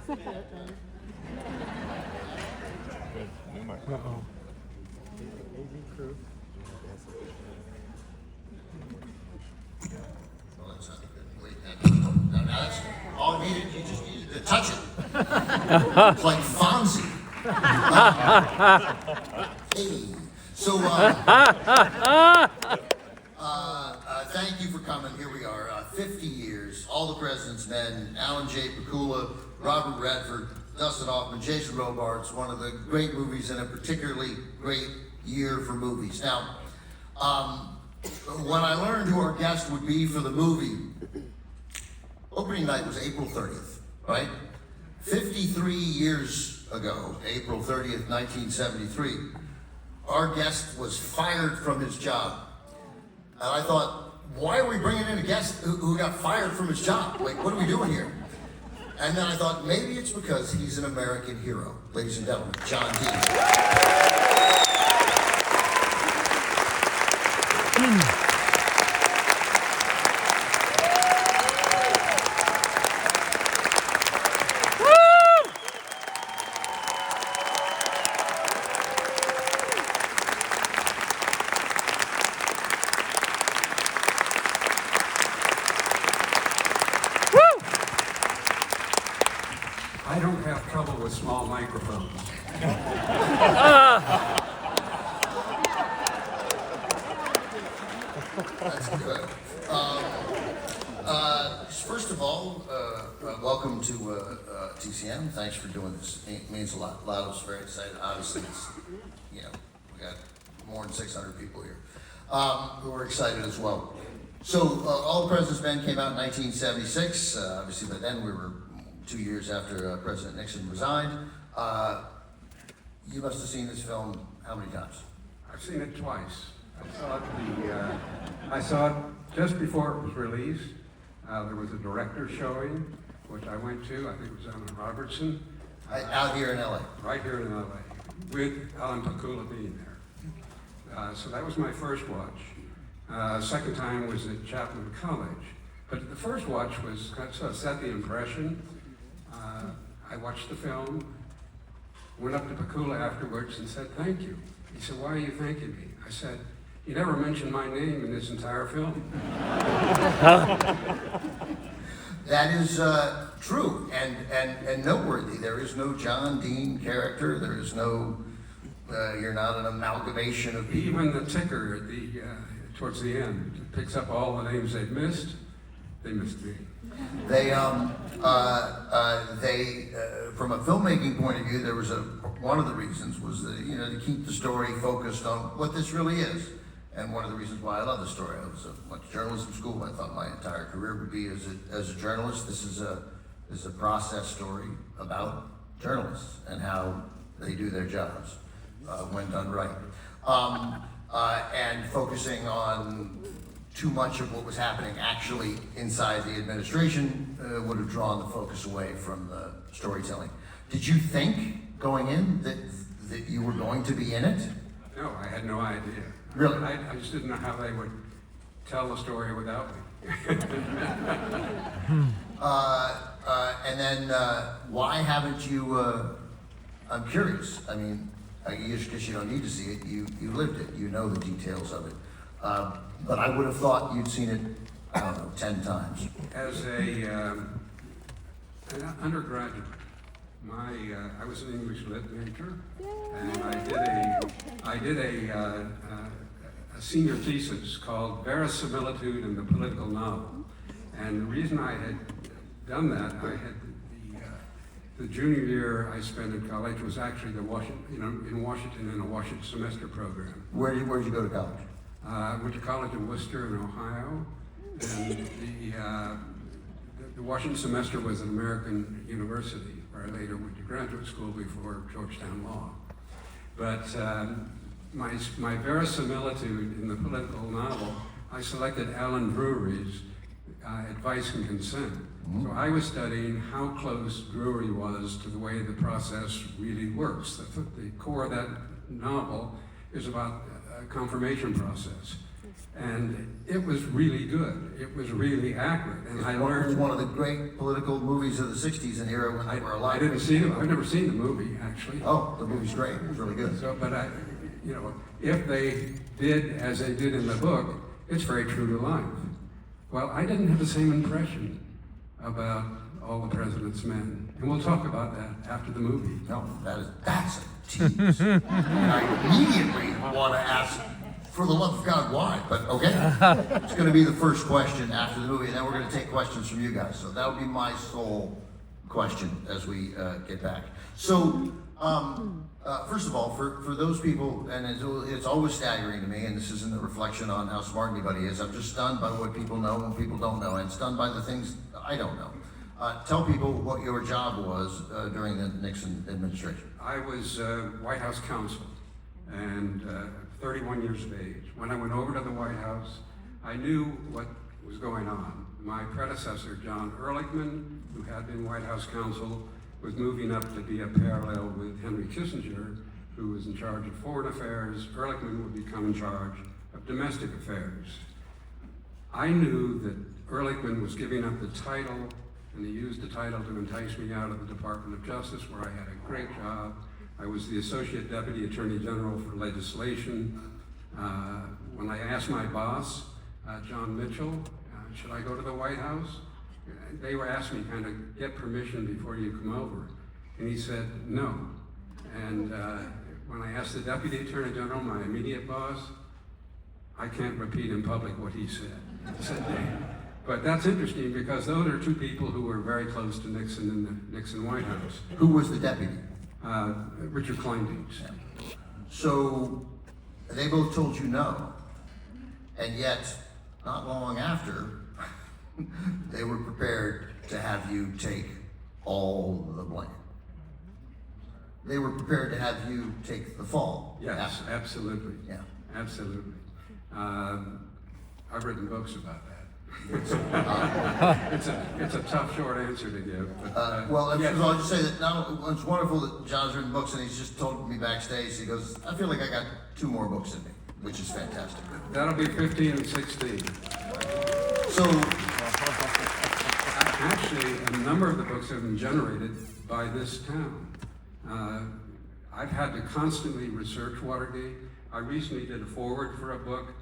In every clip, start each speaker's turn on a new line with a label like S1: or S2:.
S1: Uh-oh.
S2: Now that's all you needed. You just needed to touch it. It's like Fonzie. Hey. So, thank you for coming. Here we are. 50 years. All the President's Men. Alan J. Pakula, Robert Redford, Dustin Hoffman, Jason Robards. One of the great movies and a particularly great year for movies. Now, when I learned who our guest would be for the movie, opening night was April 30th, right? 53 years ago, April 30th, 1973, our guest was fired from his job. And I thought, why are we bringing in a guest who got fired from his job? Like, what are we doing here? And then I thought, maybe it's because he's an American hero. Ladies and gentlemen, John Dean.
S3: I don't have trouble with small microphones.
S2: That's good. First of all, welcome to TCM. Thanks for doing this. It means a lot. A lot of us are very excited. Obviously, it's, we got more than 600 people here who are excited as well. So, All the President's Men came out in 1976. Obviously, by then we were 2 years after President Nixon resigned. You must have seen this film how many times?
S3: I've seen it twice. I saw it just before it was released. There was a director showing, which I went to. I think it was down in Robertson.
S2: Out here in LA.
S3: Right here in LA, with Alan Pakula being there. So that was my first watch. Second time was at Chapman College. But the first watch was sort of set the impression. I watched the film, went up to Pakula afterwards and said, "Thank you." He said, "Why are you thanking me?" I said, "You never mentioned my name in this entire film."
S2: That is true and noteworthy. There is no John Dean character. There is no, you're not an amalgamation of people.
S3: Even the ticker at towards the end picks up all the names they've missed. They missed me.
S2: They, from a filmmaking point of view, there was one of the reasons was that, to keep the story focused on what this really is. And one of the reasons why I love the story, I went to journalism school. I thought my entire career would be as a journalist. This is a process story about journalists and how they do their jobs when done right. And focusing on too much of what was happening actually inside the administration would have drawn the focus away from the storytelling. Did you think going in that you were going to be in it?
S3: No, I had no idea.
S2: Really?
S3: I just didn't know how they would tell the story without me.
S2: And then why haven't you, I'm curious, I mean, I guess you don't need to see it, you lived it, you know the details of it. But I would have thought you'd seen it, I don't know, 10 times.
S3: As an undergraduate, I was an English lit major, and I did a senior thesis called Verisimilitude in the Political Novel. And the reason I had done that, I had the junior year I spent at college was actually in Washington in a Washington semester program.
S2: Where'd you go to college?
S3: I went to college in Worcester in Ohio, and the Washington semester was an American university, where I later went to graduate school before Georgetown Law. But my verisimilitude in the political novel, I selected Alan Drury's Advice and Consent. So I was studying how close Drury was to the way the process really works. The core of that novel is about a confirmation process. And it was really good. It was really accurate. And I
S2: It was
S3: learned.
S2: one of the great political movies of the 60s and era when they were alive.
S3: I didn't see it. I've never seen the movie, actually.
S2: Oh, the movie's great. It was really good.
S3: So, but if they did as they did in the book, it's very true to life. Well, I didn't have the same impression about All the President's Men, and we'll talk about that after the movie.
S2: No, that's a tease. And I immediately want to ask, for the love of God, why? But okay, it's going to be the first question after the movie, and then we're going to take questions from you guys. So that'll be my sole question as we get back. So, first of all, for those people, and it's always staggering to me, and this isn't a reflection on how smart anybody is. I'm just stunned by what people know and people don't know, and stunned by the things I don't know. Tell people what your job was during the Nixon administration.
S3: I was White House Counsel, and 31 years of age. When I went over to the White House, I knew what was going on. My predecessor, John Ehrlichman, who had been White House Counsel, was moving up to be a parallel with Henry Kissinger, who was in charge of foreign affairs. Ehrlichman would become in charge of domestic affairs. I knew that Ehrlichman was giving up the title, and he used the title to entice me out of the Department of Justice, where I had a great job. I was the Associate Deputy Attorney General for Legislation. When I asked my boss, John Mitchell, should I go to the White House? They were asking me kind of get permission before you come over. And he said, no. And when I asked the Deputy Attorney General, my immediate boss, I can't repeat in public what he said. He said, but that's interesting because those are two people who were very close to Nixon in the Nixon White House.
S2: Who was the deputy?
S3: Richard Kleindienst.
S2: So they both told you no, and yet not long after, they were prepared to have you take all the blame. They were prepared to have you take the fall.
S3: Yes,
S2: after.
S3: absolutely.
S2: Yeah.
S3: Absolutely. I've written books about that. It's a tough, short answer to give. But,
S2: well,
S3: yes.
S2: I'll just say that now it's wonderful that John's written books, and he's just told me backstage, he goes, I feel like I got 2 more books in me, which is fantastic.
S3: That'll be 15 and 16.
S2: So,
S3: actually, a number of the books have been generated by this town. I've had to constantly research Watergate. I recently did a foreword for a book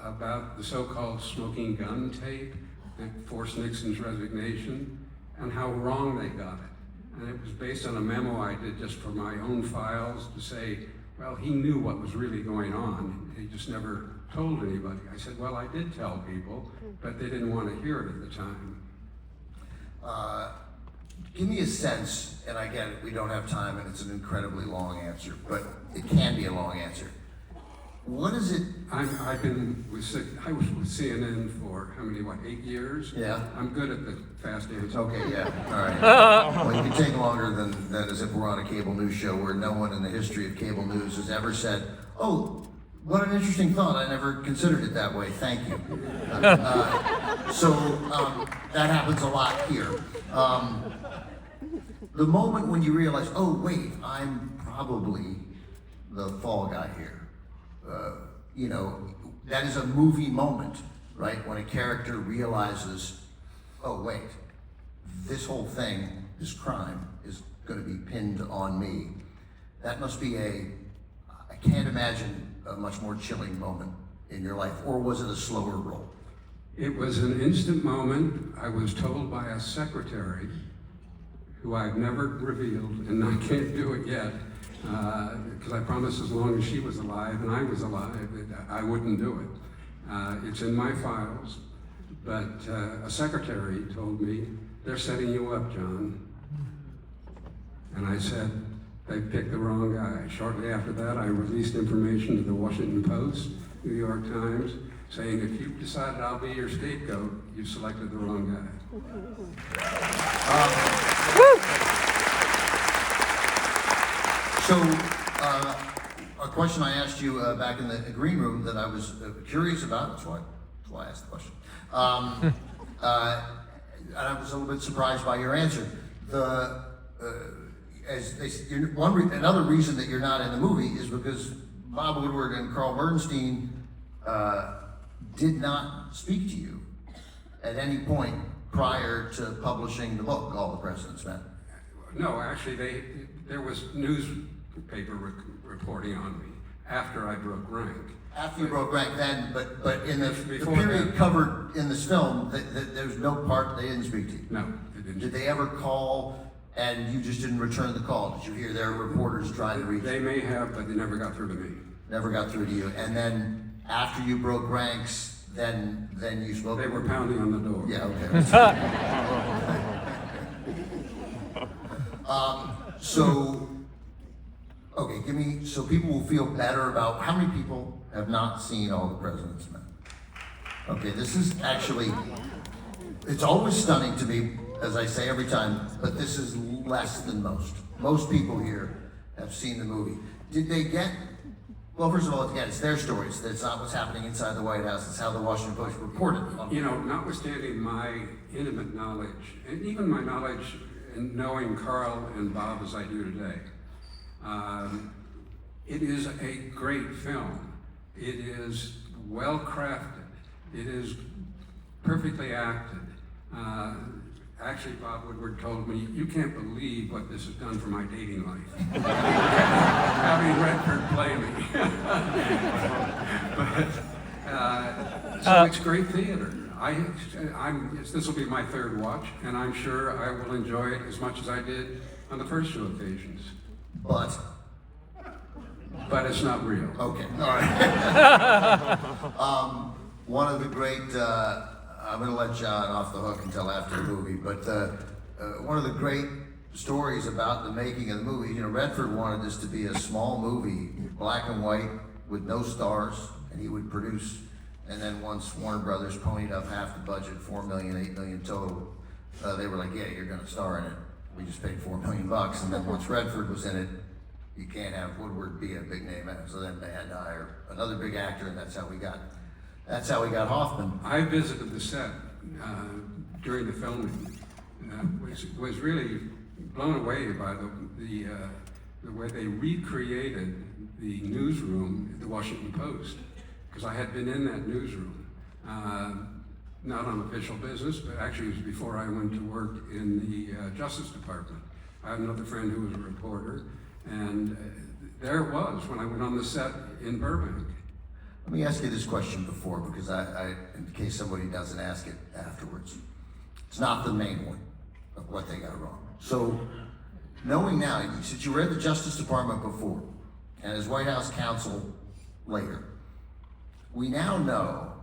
S3: about the so-called smoking gun tape that forced Nixon's resignation and how wrong they got it. And it was based on a memo I did just for my own files to say, well, he knew what was really going on. He just never told anybody. I said, well, I did tell people, but they didn't want to hear it at the time.
S2: give me a sense, and I get it, we don't have time and it's an incredibly long answer, but it can be a long answer. What is it?
S3: I've been with, I was with CNN for how many, 8 years?
S2: Yeah.
S3: I'm good at the fast answer.
S2: Okay, yeah, all right. Well, you can take longer than that as if we're on a cable news show where no one in the history of cable news has ever said, oh, what an interesting thought, I never considered it that way, thank you. So that happens a lot here. The moment when you realize, oh wait, I'm probably the fall guy here. You know, that is a movie moment, right? When a character realizes, oh wait, this whole thing, this crime, is going to be pinned on me. That must be I can't imagine a much more chilling moment in your life, or was it a slower roll?
S3: It was an instant moment. I was told by a secretary, who I've never revealed, and I can't do it yet, because I promised as long as she was alive and I was alive, I wouldn't do it. It's in my files, but a secretary told me, they're setting you up, John. And I said, they picked the wrong guy. Shortly after that, I released information to the Washington Post, New York Times, saying if you've decided I'll be your scapegoat, you selected the wrong guy.
S2: So, a question I asked you back in the green room that I was curious about, that's why I asked the question. And I was a little bit surprised by your answer. Another reason that you're not in the movie is because Bob Woodward and Carl Bernstein did not speak to you at any point prior to publishing the book, All the President's Men?
S3: No, actually, there was newspaper reporting on me after I broke rank.
S2: After you broke rank then, but in the
S3: Before
S2: period
S3: then.
S2: covered in this film, there's no part, they didn't speak to you?
S3: No, they didn't.
S2: Did they ever call and you just didn't return the call? Did you hear their reporters trying to reach you?
S3: They may have, but they never got through to me.
S2: Never got through to you. And then after you broke ranks, then you spoke?
S3: They were pounding on the door.
S2: Yeah, okay. Okay, so people will feel better about, how many people have not seen All the President's Men? Okay, this is actually, it's always stunning to me, as I say every time, but this is less than most. Most people here have seen the movie. Did they get, well, first of all, again, it's their stories. It's not what's happening inside the White House. It's how the Washington Post reported it.
S3: You know, notwithstanding my intimate knowledge, and even my knowledge in knowing Carl and Bob as I do today, it is a great film. It is well crafted. It is perfectly acted. Actually, Bob Woodward told me, "You can't believe what this has done for my dating life." Having Redford play me. So it's great theater. This will be my third watch, and I'm sure I will enjoy it as much as I did on the first two occasions. But it's not real.
S2: Okay, all right. One of the great, I'm going to let John off the hook until after the movie, but one of the great stories about the making of the movie, you know, Redford wanted this to be a small movie, black and white, with no stars, and he would produce. And then once Warner Brothers ponied up half the budget, $4 million, $8 million total, they were like, yeah, you're going to star in it. We just paid $4 million. And then once Redford was in it, you can't have Woodward be a big name. So then they had to hire another big actor, and that's how we got Hoffman.
S3: I visited the set during the filming. Was really blown away by the way they recreated the newsroom at the Washington Post, because I had been in that newsroom, not on official business, but actually it was before I went to work in the Justice Department. I had another friend who was a reporter, and there it was when I went on the set in Burbank.
S2: Let me ask you this question before, because in case somebody doesn't ask it afterwards. It's not the main one of what they got wrong. So, knowing now, since you were at the Justice Department before, and as White House Counsel later, we now know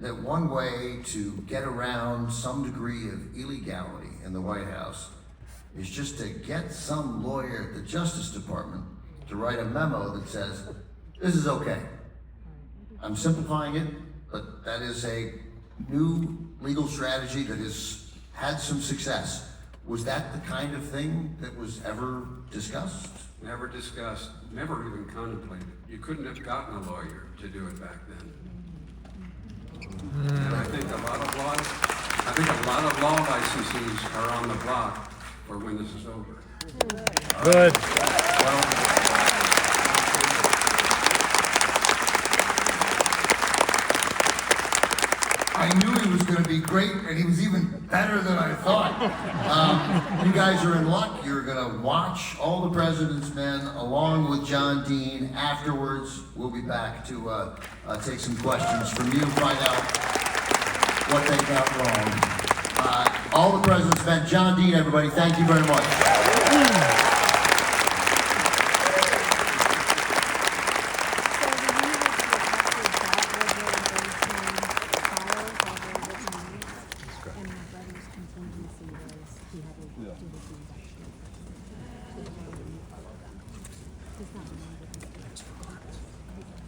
S2: that one way to get around some degree of illegality in the White House is just to get some lawyer at the Justice Department to write a memo that says, this is okay. I'm simplifying it, but that is a new legal strategy that has had some success. Was that the kind of thing that was ever discussed?
S3: Never discussed, never even contemplated. You couldn't have gotten a lawyer to do it back then. And I think a lot of law licenses are on the block for when this is over.
S1: Good.
S2: Well, I knew he was going to be great, and he was even better than I thought. You guys are in luck. You're going to watch All the President's Men along with John Dean. Afterwards, we'll be back to take some questions from you, find out what they got wrong. All the President's Men, John Dean, everybody, thank you very much.